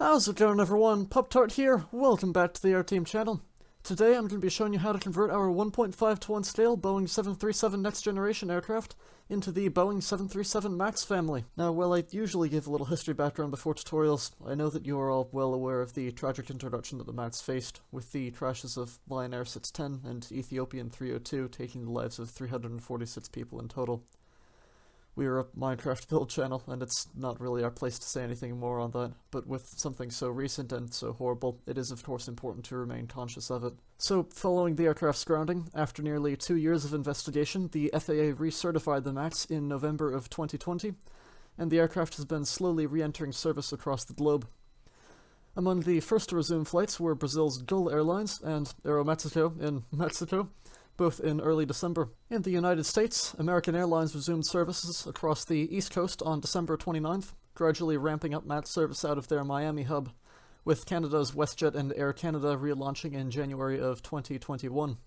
How's it going, everyone? Pop-Tart here. Welcome back to the Aeroteam channel. Today I'm going to be showing you how to convert our 1.5 to 1 scale Boeing 737 next generation aircraft into the Boeing 737 MAX family. Now, while I usually give a little history background before tutorials, I know that you are all well aware of the tragic introduction that the MAX faced, with the crashes of Lion Air 610 and Ethiopian 302 taking the lives of 346 people in total. We are a Minecraft build channel, and it's not really our place to say anything more on that, but with something so recent and so horrible, it is of course important to remain conscious of it. So, following the aircraft's grounding, after nearly 2 years of investigation, the FAA recertified the MAX in November of 2020, and the aircraft has been slowly re-entering service across the globe. Among the first to resume flights were Brazil's Gol Airlines and Aeromexico in Mexico, both in early December. In the United States, American Airlines resumed services across the East Coast on December 29th, gradually ramping up MAX service out of their Miami hub, with Canada's WestJet and Air Canada relaunching in January of 2021.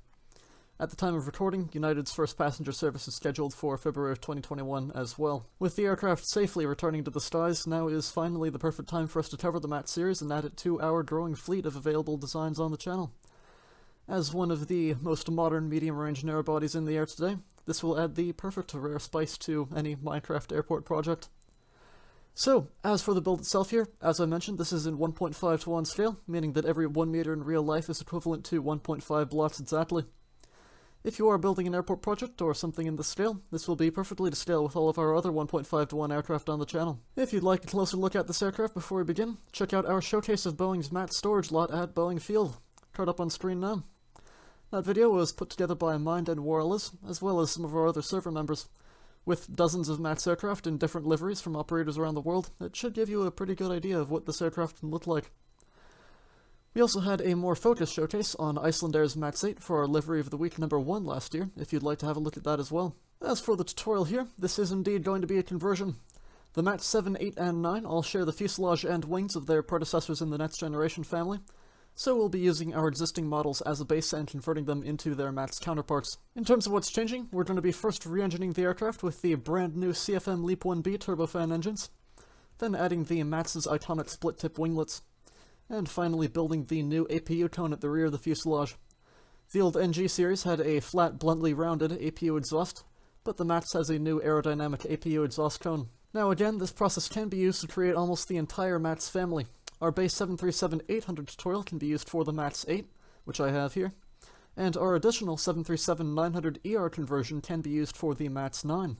At the time of recording, United's first passenger service is scheduled for February of 2021 as well. With the aircraft safely returning to the skies, now is finally the perfect time for us to cover the MAX series and add it to our growing fleet of available designs on the channel. As one of the most modern medium-range narrowbodies in the air today, this will add the perfect rare spice to any Minecraft airport project. So, as for the build itself here, as I mentioned, this is in 1.5 to 1 scale, meaning that every 1 meter in real life is equivalent to 1.5 blocks exactly. If you are building an airport project or something in this scale, this will be perfectly to scale with all of our other 1.5 to 1 aircraft on the channel. If you'd like a closer look at this aircraft before we begin, check out our showcase of Boeing's MAX storage lot at Boeing Field, card up on screen now. That video was put together by Mind and Warless, as well as some of our other server members. With dozens of MAX aircraft in different liveries from operators around the world, it should give you a pretty good idea of what this aircraft can look like. We also had a more focused showcase on Iceland's MAX 8 for our livery of the week number 1 last year, if you'd like to have a look at that as well. As for the tutorial here, this is indeed going to be a conversion. The MAX 7, 8, and 9 all share the fuselage and wings of their predecessors in the next generation family, so we'll be using our existing models as a base and converting them into their MAX counterparts. In terms of what's changing, we're going to be first re-engineering the aircraft with the brand new CFM LEAP-1B turbofan engines, then adding the MAX's iconic split-tip winglets, and finally building the new APU cone at the rear of the fuselage. The old NG series had a flat, bluntly rounded APU exhaust, but the MAX has a new aerodynamic APU exhaust cone. Now again, this process can be used to create almost the entire MAX family. Our base 737-800 tutorial can be used for the MAX 8, which I have here, and our additional 737-900ER conversion can be used for the MAX 9.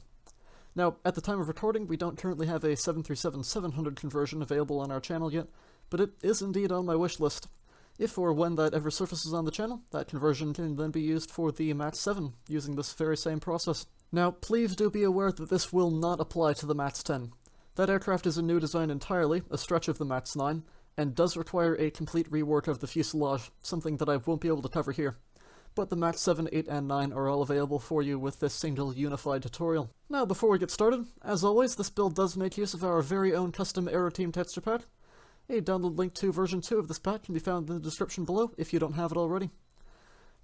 Now, at the time of recording, we don't currently have a 737-700 conversion available on our channel yet, but it is indeed on my wish list. If or when that ever surfaces on the channel, that conversion can then be used for the MAX 7, using this very same process. Now, please do be aware that this will not apply to the MAX 10. That aircraft is a new design entirely, a stretch of the MAX 9, and does require a complete rework of the fuselage, something that I won't be able to cover here. But the MAX 7, 8, and 9 are all available for you with this single unified tutorial. Now, before we get started, as always, this build does make use of our very own custom Aeroteam texture pack. A download link to version 2 of this pack can be found in the description below if you don't have it already.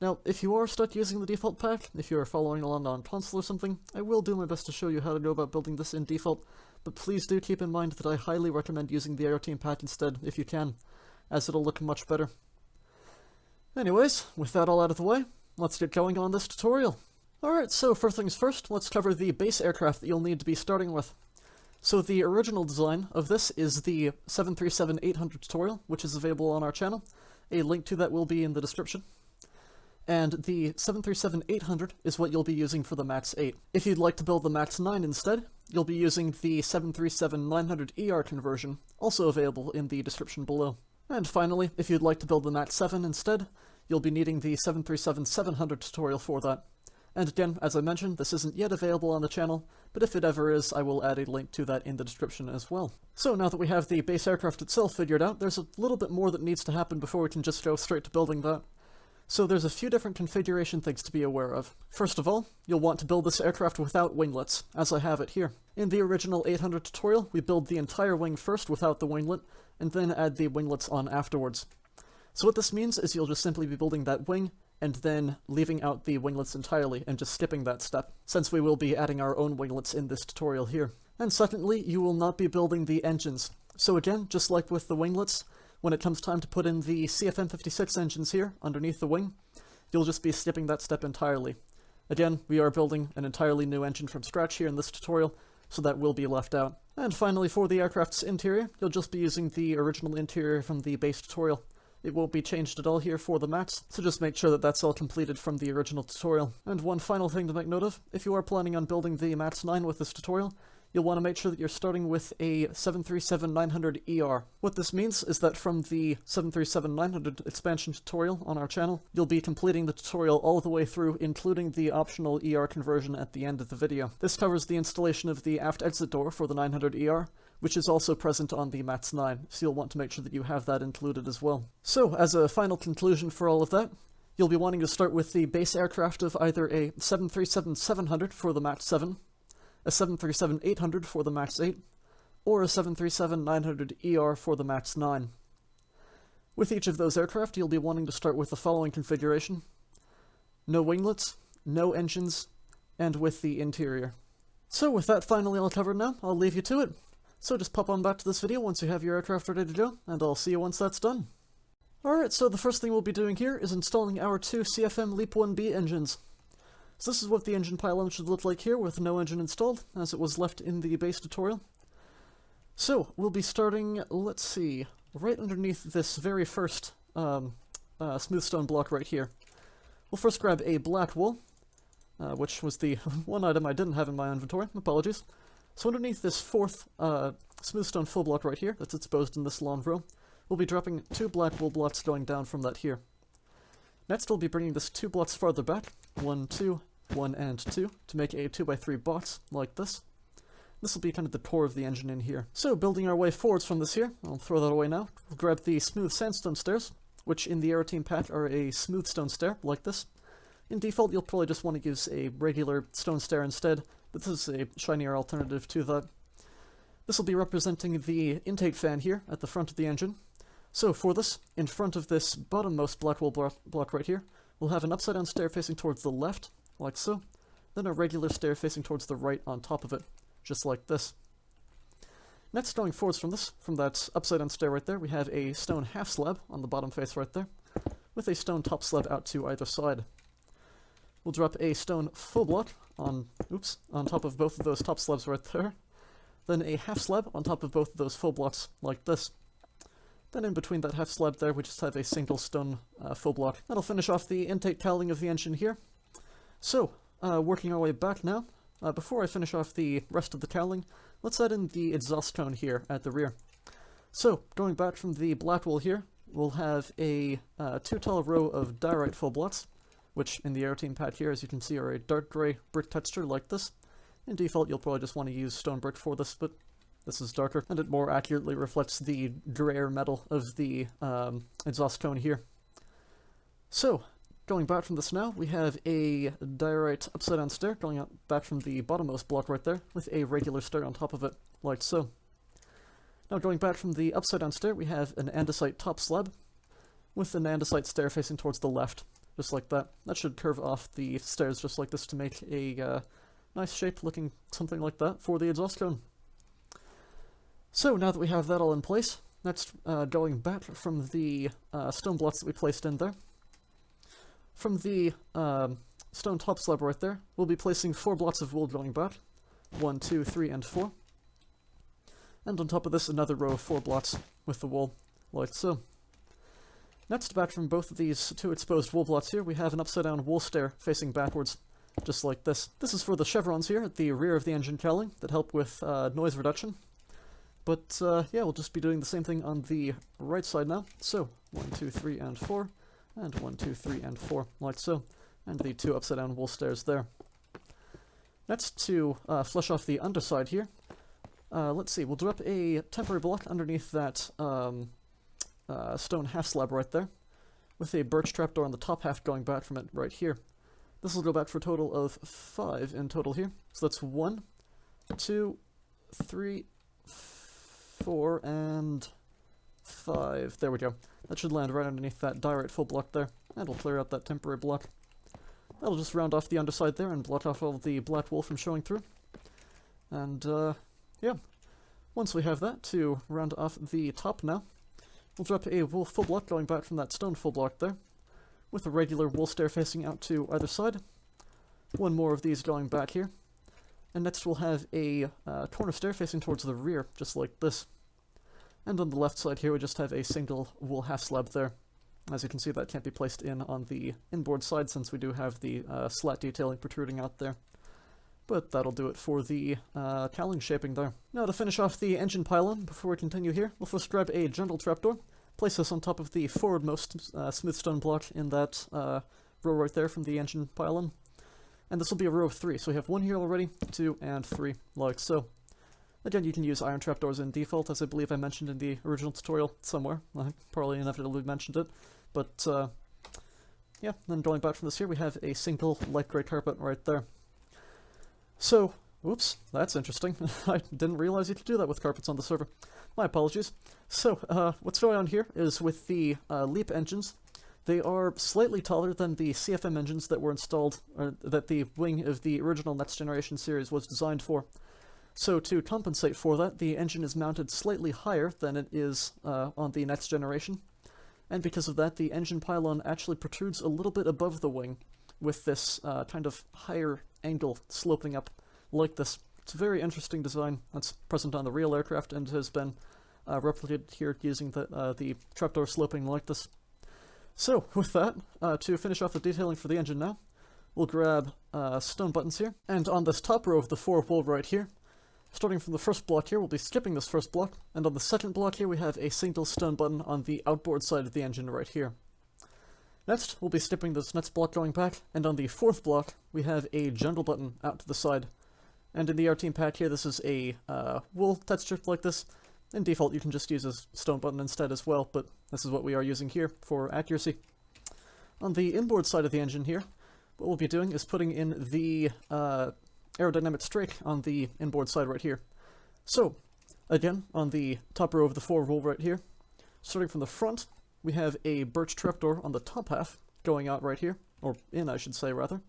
Now, if you are stuck using the default pack, if you are following along on console or something, I will do my best to show you how to go about building this in default, but please do keep in mind that I highly recommend using the Aeroteam pack instead, if you can, as it'll look much better. Anyways, with that all out of the way, let's get going on this tutorial. Alright, so first things first, let's cover the base aircraft that you'll need to be starting with. So the original design of this is the 737-800 tutorial, which is available on our channel. A link to that will be in the description. And the 737-800 is what you'll be using for the MAX 8. If you'd like to build the MAX 9 instead, you'll be using the 737-900ER conversion, also available in the description below. And finally, if you'd like to build the MAX 7 instead, you'll be needing the 737-700 tutorial for that. And again, as I mentioned, this isn't yet available on the channel, but if it ever is, I will add a link to that in the description as well. So now that we have the base aircraft itself figured out, there's a little bit more that needs to happen before we can just go straight to building that. So there's a few different configuration things to be aware of. First of all, you'll want to build this aircraft without winglets, as I have it here. In the original 800 tutorial, we build the entire wing first without the winglet, and then add the winglets on afterwards. So what this means is you'll just simply be building that wing, and then leaving out the winglets entirely and just skipping that step, since we will be adding our own winglets in this tutorial here. And secondly, you will not be building the engines. So again, just like with the winglets, when it comes time to put in the CFM 56 engines here underneath the wing, you'll just be skipping that step entirely. Again, we are building an entirely new engine from scratch here in this tutorial, so that will be left out. And finally, for the aircraft's interior, you'll just be using the original interior from the base tutorial. It won't be changed at all here for the Max, so just make sure that that's all completed from the original tutorial. And one final thing to make note of, if you are planning on building the Max 9 with this tutorial, you'll want to make sure that you're starting with a 737-900ER. What this means is that from the 737-900 expansion tutorial on our channel, you'll be completing the tutorial all the way through, including the optional ER conversion at the end of the video. This covers the installation of the aft exit door for the 900ER, which is also present on the MATS 9, so you'll want to make sure that you have that included as well. So, as a final conclusion for all of that, you'll be wanting to start with the base aircraft of either a 737-700 for the MAX 7, a 737-800 for the MAX 8, or a 737-900ER for the MAX 9. With each of those aircraft, you'll be wanting to start with the following configuration: no winglets, no engines, and with the interior. So with that finally all covered now, I'll leave you to it. So just pop on back to this video once you have your aircraft ready to go, and I'll see you once that's done. Alright, so the first thing we'll be doing here is installing our two CFM LEAP-1B engines. So this is what the engine pylon should look like here with no engine installed, as it was left in the base tutorial. So, we'll be starting, let's see, right underneath this very first smooth stone block right here. We'll first grab a black wool, which was the one item I didn't have in my inventory, apologies. So underneath this fourth smooth stone full block right here, that's exposed in this long row, we'll be dropping two black wool blocks going down from that here. Next we'll be bringing this two blocks farther back, 1, 2, 1, and 2, to make a 2x3 box, like this. This will be kind of the core of the engine in here. So, building our way forwards from this here, I'll throw that away now. We'll grab the smooth sandstone stairs, which in the Aeroteam pack are a smooth stone stair, like this. In default, you'll probably just want to use a regular stone stair instead, but this is a shinier alternative to that. This will be representing the intake fan here at the front of the engine. So for this, in front of this bottommost black wool block right here, we'll have an upside down stair facing towards the left, like so, then a regular stair facing towards the right on top of it, just like this. Next, going forwards from this, from that upside down stair right there, we have a stone half slab on the bottom face right there, with a stone top slab out to either side. We'll drop a stone full block on top of both of those top slabs right there, then a half slab on top of both of those full blocks, like this. Then in between that half slab there, we just have a single stone full block. That'll finish off the intake cowling of the engine here. So, working our way back now, before I finish off the rest of the cowling, let's add in the exhaust cone here at the rear. So, going back from the black wool here, we'll have a two-tall row of diorite full blocks, which in the Aeroteam pad here, as you can see, are a dark grey brick texture like this. In default, you'll probably just want to use stone brick for this, but this is darker, and it more accurately reflects the grayer metal of the exhaust cone here. So, going back from this now, we have a diorite upside-down stair going out back from the bottommost block right there, with a regular stair on top of it, like so. Now going back from the upside-down stair, we have an andesite top slab, with an andesite stair facing towards the left, just like that. That should curve off the stairs just like this to make a nice shape looking something like that for the exhaust cone. So now that we have that all in place, next going back from the stone blocks that we placed in there, from the stone top slab right there, we'll be placing 4 blocks of wool going back, 1, 2, 3, and 4. And on top of this, another row of 4 blocks with the wool, like so. Next, back from both of these two exposed wool blocks here, we have an upside-down wool stair facing backwards, just like this. This is for the chevrons here at the rear of the engine cowling that help with noise reduction. But yeah, we'll just be doing the same thing on the right side now. So, 1, 2, 3, and 4, and 1, 2, 3, and 4, like so. And the 2 upside-down wool stairs there. Next, to flush off the underside here, let's see, we'll drop a temporary block underneath that stone half slab right there, with a birch trapdoor on the top half going back from it right here. This will go back for a total of 5 in total here. So that's 1, 2, 3, 4, and 5. There we go. That should land right underneath that diorite full block there, and we'll clear out that temporary block. That'll just round off the underside there and block off all the black wool from showing through. And, yeah. Once we have that, to round off the top now, we'll drop a wool full block going back from that stone full block there, with a regular wool stair facing out to either side. One more of these going back here. And next we'll have a corner stair facing towards the rear, just like this. And on the left side here we just have a single wool half slab there. As you can see, that can't be placed in on the inboard side since we do have the slat detailing protruding out there. But that'll do it for the cowling shaping there. Now to finish off the engine pylon, before we continue here, we'll first grab a general trapdoor, place this on top of the forwardmost smooth stone block in that row right there from the engine pylon. And this will be a row of 3, so we have 1 here already, 2, and 3, like so. Again, you can use iron trapdoors in default, as I believe I mentioned in the original tutorial somewhere. I probably inevitably mentioned it, but yeah, then going back from this here, we have a single light grey carpet right there. So, whoops, that's interesting. I didn't realize you could do that with carpets on the server. My apologies. So, what's going on here is with the LEAP engines, they are slightly taller than the CFM engines that were installed, or that the wing of the original Next Generation series was designed for. So to compensate for that, the engine is mounted slightly higher than it is on the Next Generation, and because of that, the engine pylon actually protrudes a little bit above the wing, with this kind of higher angle sloping up like this. It's a very interesting design that's present on the real aircraft and has been replicated here using the trapdoor sloping like this. So, with that, to finish off the detailing for the engine now, we'll grab stone buttons here, and on this top row of the 4 wool right here, starting from the first block here, we'll be skipping this first block, and on the second block here we have a single stone button on the outboard side of the engine right here. Next, we'll be skipping this next block going back, and on the 4th block, we have a general button out to the side. And in the Aeroteam pack here, this is a wool texture like this. In default, you can just use a stone button instead as well, but this is what we are using here for accuracy. On the inboard side of the engine here, what we'll be doing is putting in the aerodynamic strake on the inboard side right here. So, again, on the top row of the 4 wool right here, starting from the front, we have a birch trapdoor on the top half, going out right here, or in I should say rather.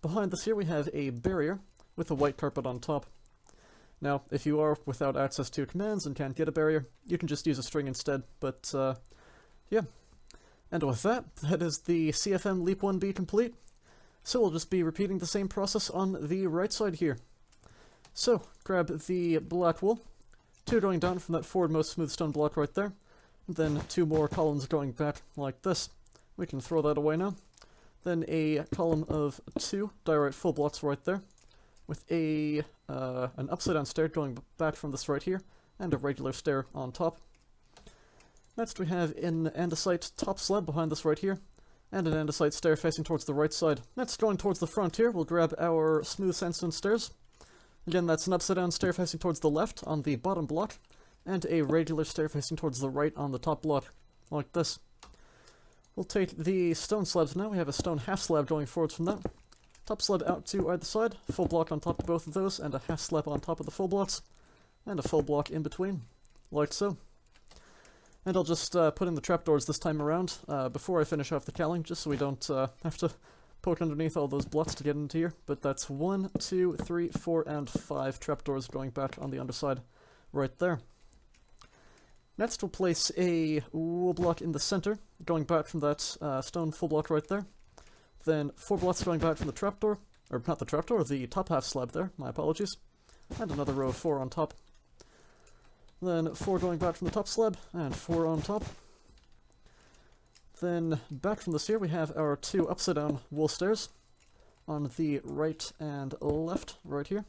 Behind this here we have a barrier with a white carpet on top. Now, if you are without access to commands and can't get a barrier, you can just use a string instead, but yeah. And with that, that is the CFM LEAP-1B complete. So we'll just be repeating the same process on the right side here. So, grab the black wool, 2 going down from that forwardmost smooth stone block right there, and then 2 more columns going back like this. We can throw that away now. Then a column of 2 diorite full blocks right there, with an upside down stair going back from this right here, and a regular stair on top. Next we have an andesite top slab behind this right here, and an andesite stair facing towards the right side. Next, going towards the front here, we'll grab our smooth sandstone stairs. Again, that's an upside down stair facing towards the left on the bottom block, and a regular stair facing towards the right on the top block, like this. We'll take the stone slabs now. We have a stone half slab going forwards from that. Top slab out to either side, full block on top of both of those, and a half slab on top of the full blocks, and a full block in between, like so. And I'll just put in the trapdoors this time around before I finish off the cowling, just so we don't have to poke underneath all those blocks to get into here. But that's 1, 2, 3, 4, and 5 trapdoors going back on the underside right there. Next, we'll place a wool block in the center, going back from that stone full block right there. Then 4 blocks going back from the trapdoor, or not the trapdoor, the top half slab there, my apologies. And another row of 4 on top. Then 4 going back from the top slab, and 4 on top. Then back from this here we have our 2 upside down wool stairs on the right and left, right here.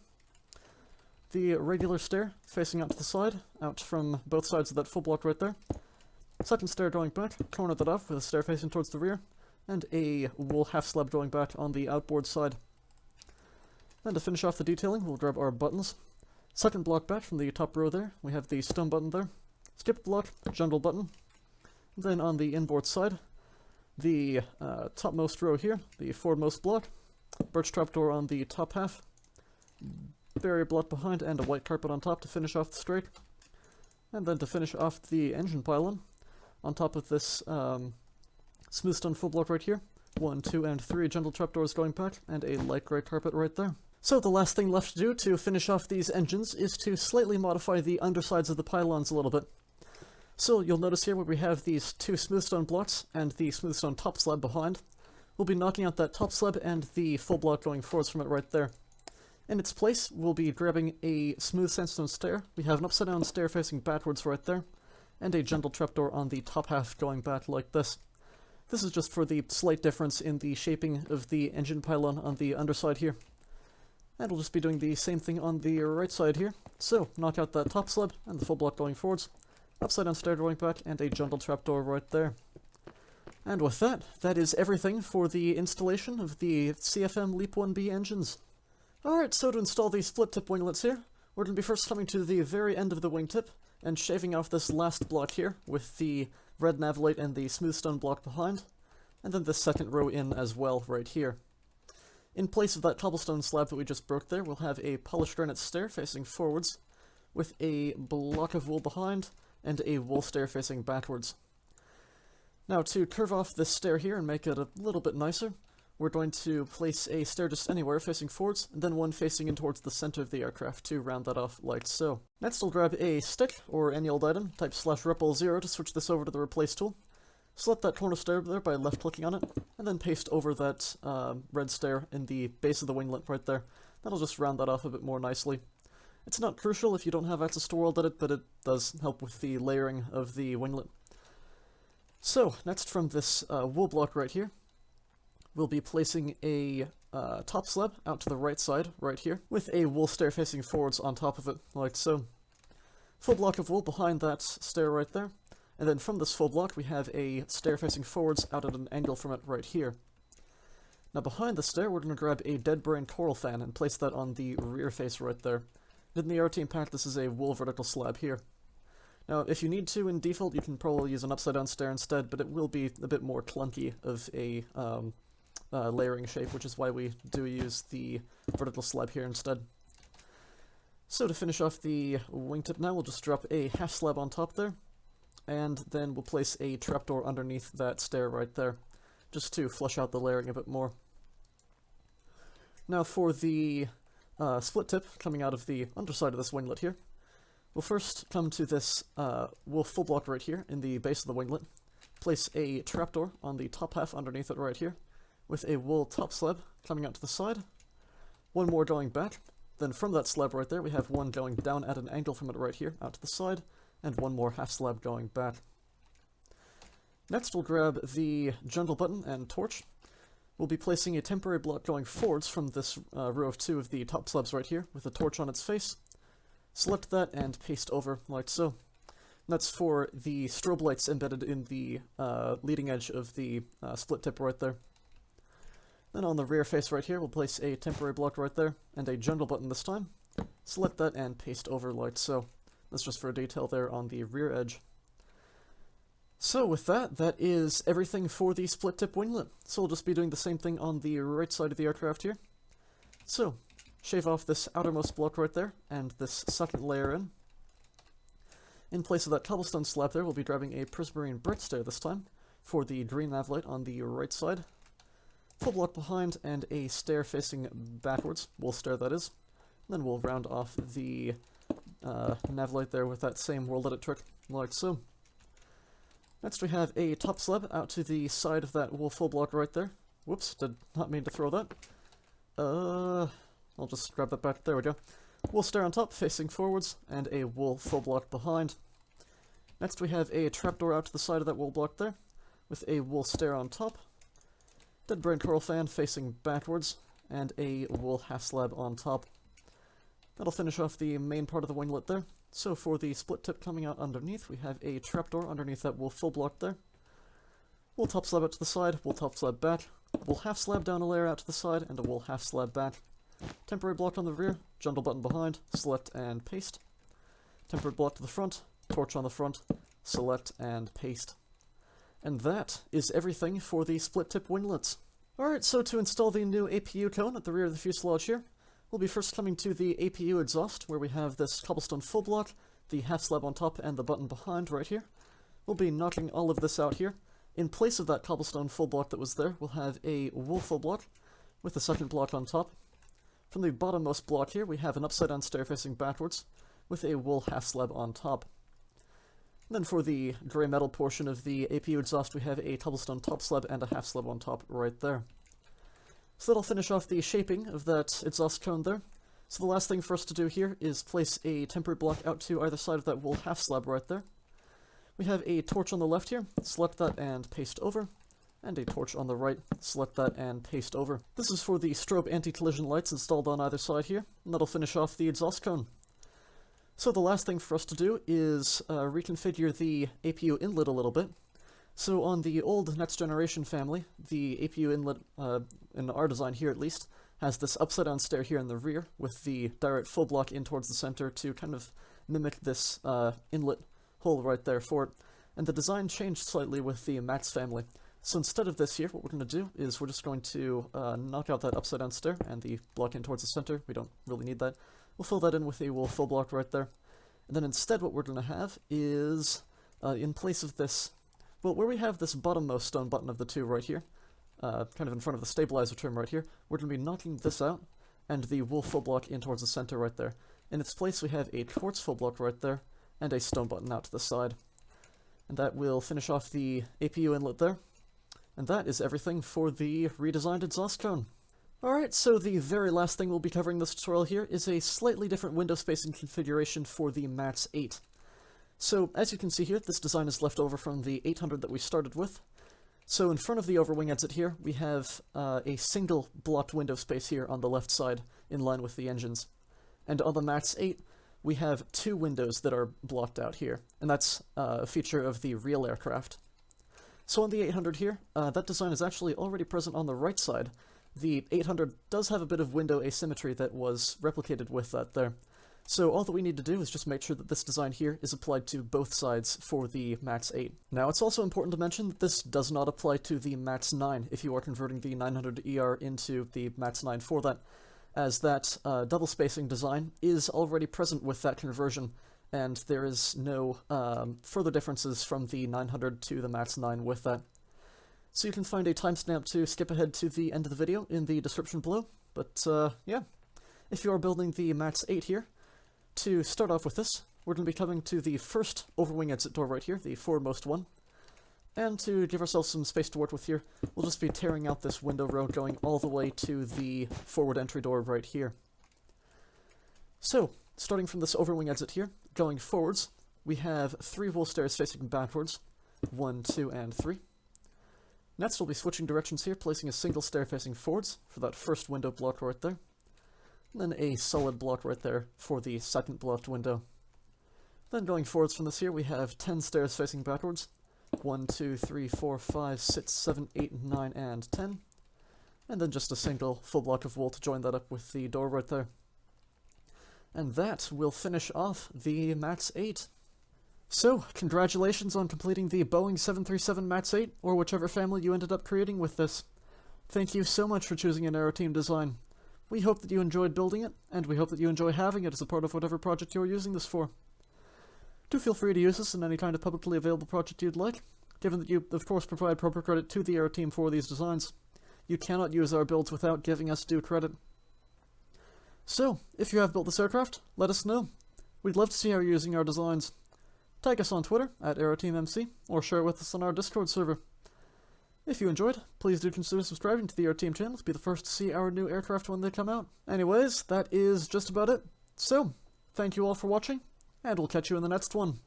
The regular stair facing out to the side, out from both sides of that full block right there. Second stair going back, corner that off with a stair facing towards the rear, and a wool half slab going back on the outboard side. Then to finish off the detailing, we'll grab our buttons. Second block back from the top row there, we have the stone button there. Skip block, general button. Then on the inboard side, the topmost row here, the forwardmost block. Birch trapdoor on the top half. Barrier block behind, and a white carpet on top to finish off the strake. And then to finish off the engine pylon, on top of this smooth stone full block right here. 1, 2, and 3 gentle trapdoors going back, and a light grey carpet right there. So the last thing left to do to finish off these engines is to slightly modify the undersides of the pylons a little bit. So you'll notice here where we have these two smoothstone blocks and the smoothstone top slab behind. We'll be knocking out that top slab and the full block going forwards from it right there. In its place, we'll be grabbing a smooth sandstone stair. We have an upside down stair facing backwards right there, and a gentle trapdoor on the top half going back like this. This is just for the slight difference in the shaping of the engine pylon on the underside here. And we'll just be doing the same thing on the right side here. So, knock out that top slab and the full block going forwards, upside down stair going back, and a gentle trapdoor right there. And with that, that is everything for the installation of the CFM LEAP-1B engines. Alright, so to install the split tip winglets here, we're going to be first coming to the very end of the wingtip and shaving off this last block here with the red navolite and the smoothstone block behind, and then the second row in as well right here. In place of that cobblestone slab that we just broke there, we'll have a polished granite stair facing forwards with a block of wool behind and a wool stair facing backwards. Now to curve off this stair here and make it a little bit nicer, we're going to place a stair just anywhere facing forwards, and then one facing in towards the center of the aircraft to round that off like so. Next we'll grab a stick, or any old item, type /ripple0 to switch this over to the replace tool. Select that corner stair there by left-clicking on it, and then paste over that red stair in the base of the winglet right there. That'll just round that off a bit more nicely. It's not crucial if you don't have access to World Edit, but it does help with the layering of the winglet. So, next from this wool block right here, we'll be placing a top slab out to the right side, right here, with a wool stair facing forwards on top of it, like so. Full block of wool behind that stair right there, and then from this full block we have a stair facing forwards out at an angle from it right here. Now behind the stair we're going to grab a dead brain coral fan and place that on the rear face right there. In the Aeroteam pack this is a wool vertical slab here. Now if you need to in default you can probably use an upside down stair instead, but it will be a bit more clunky of a layering shape, which is why we do use the vertical slab here instead. So to finish off the wingtip now, we'll just drop a half slab on top there, and then we'll place a trapdoor underneath that stair right there, just to flush out the layering a bit more. Now for the split tip coming out of the underside of this winglet here, we'll first come to this wool full block right here in the base of the winglet, place a trapdoor on the top half underneath it right here, with a wool top slab coming out to the side, one more going back, then from that slab right there we have one going down at an angle from it right here out to the side, and one more half slab going back. Next we'll grab the jungle button and torch. We'll be placing a temporary block going forwards from this row of two of the top slabs right here with a torch on its face. Select that and paste over like so. And that's for the strobe lights embedded in the leading edge of the split tip right there. Then on the rear face right here, we'll place a temporary block right there, and a jungle button this time. Select that and paste over like so. That's just for a detail there on the rear edge. So with that, that is everything for the split tip winglet. So we'll just be doing the same thing on the right side of the aircraft here. So, shave off this outermost block right there, and this second layer in. In place of that cobblestone slab there, we'll be grabbing a prismarine brick stair this time, for the green navolite on the right side. Full block behind, and a stair facing backwards, wool stair that is. And then we'll round off the navolite there with that same World Edit trick, like so. Next we have a top slab out to the side of that wool full block right there. Whoops, did not mean to throw that. I'll just grab that back, there we go. Wool stair on top, facing forwards, and a wool full block behind. Next we have a trapdoor out to the side of that wool block there, with a wool stair on top. Dead brain coral fan facing backwards, and a wool half slab on top. That'll finish off the main part of the winglet there. So for the split tip coming out underneath, we have a trapdoor underneath that wool full block there. Wool top slab out to the side, wool top slab back, wool half slab down a layer out to the side, and a wool half slab back. Temporary block on the rear, jungle button behind, select and paste. Temporary block to the front, torch on the front, select and paste. And that is everything for the split tip winglets. Alright, so to install the new APU cone at the rear of the fuselage here, we'll be first coming to the APU exhaust, where we have this cobblestone full block, the half slab on top, and the button behind right here. We'll be knocking all of this out here. In place of that cobblestone full block that was there, we'll have a wool full block, with the second block on top. From the bottommost block here, we have an upside-down stair facing backwards, with a wool half slab on top. And then for the grey metal portion of the APU exhaust, we have a cobblestone top slab and a half slab on top right there. So that'll finish off the shaping of that exhaust cone there. So the last thing for us to do here is place a temporary block out to either side of that wool half slab right there. We have a torch on the left here, select that and paste over, and a torch on the right, select that and paste over. This is for the strobe anti-collision lights installed on either side here, and that'll finish off the exhaust cone. So the last thing for us to do is reconfigure the APU inlet a little bit. So on the old next generation family, the APU inlet, in our design here at least, has this upside down stair here in the rear with the direct full block in towards the center to kind of mimic this inlet hole right there for it. And the design changed slightly with the Max family. So instead of this here, what we're going to do is we're just going to knock out that upside down stair and the block in towards the center. We don't really need that. We'll fill that in with a wool full block right there. And then instead what we're going to have is, in place of this, well, where we have this bottommost stone button of the two right here, kind of in front of the stabilizer trim right here, we're going to be knocking this out, and the wool full block in towards the center right there. In its place we have a quartz full block right there, and a stone button out to the side. And that will finish off the APU inlet there. And that is everything for the redesigned exhaust cone. Alright, so the very last thing we'll be covering in this tutorial here is a slightly different window spacing configuration for the Max 8. So, as you can see here, this design is left over from the 800 that we started with. So in front of the overwing exit here, we have a single blocked window space here on the left side, in line with the engines. And on the Max 8, we have two windows that are blocked out here, and that's a feature of the real aircraft. So on the 800 here, that design is actually already present on the right side. The 800 does have a bit of window asymmetry that was replicated with that there. So all that we need to do is just make sure that this design here is applied to both sides for the Max 8. Now it's also important to mention that this does not apply to the Max 9 if you are converting the 900ER into the Max 9 for that, as that double spacing design is already present with that conversion, and there is no further differences from the 900 to the Max 9 with that. So you can find a timestamp to skip ahead to the end of the video in the description below, but yeah, if you are building the Max 8 here, to start off with this, we're going to be coming to the first overwing exit door right here, the foremost one. And to give ourselves some space to work with here, we'll just be tearing out this window row going all the way to the forward entry door right here. So, starting from this overwing exit here, going forwards, we have 3 wool stairs facing backwards, 1, 2, and 3. Next we'll be switching directions here, placing a single stair facing forwards for that first window block right there. And then a solid block right there for the second blocked window. Then going forwards from this here, we have 10 stairs facing backwards. 1, 2, 3, 4, 5, 6, 7, 8, 9, and 10. And then just a single full block of wool to join that up with the door right there. And that will finish off the Max 8. So, congratulations on completing the Boeing 737 Max 8, or whichever family you ended up creating with this. Thank you so much for choosing an Aeroteam design. We hope that you enjoyed building it, and we hope that you enjoy having it as a part of whatever project you're using this for. Do feel free to use this in any kind of publicly available project you'd like, given that you, of course, provide proper credit to the Aeroteam for these designs. You cannot use our builds without giving us due credit. So, if you have built this aircraft, let us know. We'd love to see how you're using our designs. Tag us on Twitter, at AeroteamMC, or share it with us on our Discord server. If you enjoyed, please do consider subscribing to the Aeroteam channel to be the first to see our new aircraft when they come out. Anyways, that is just about it. So, thank you all for watching, and we'll catch you in the next one.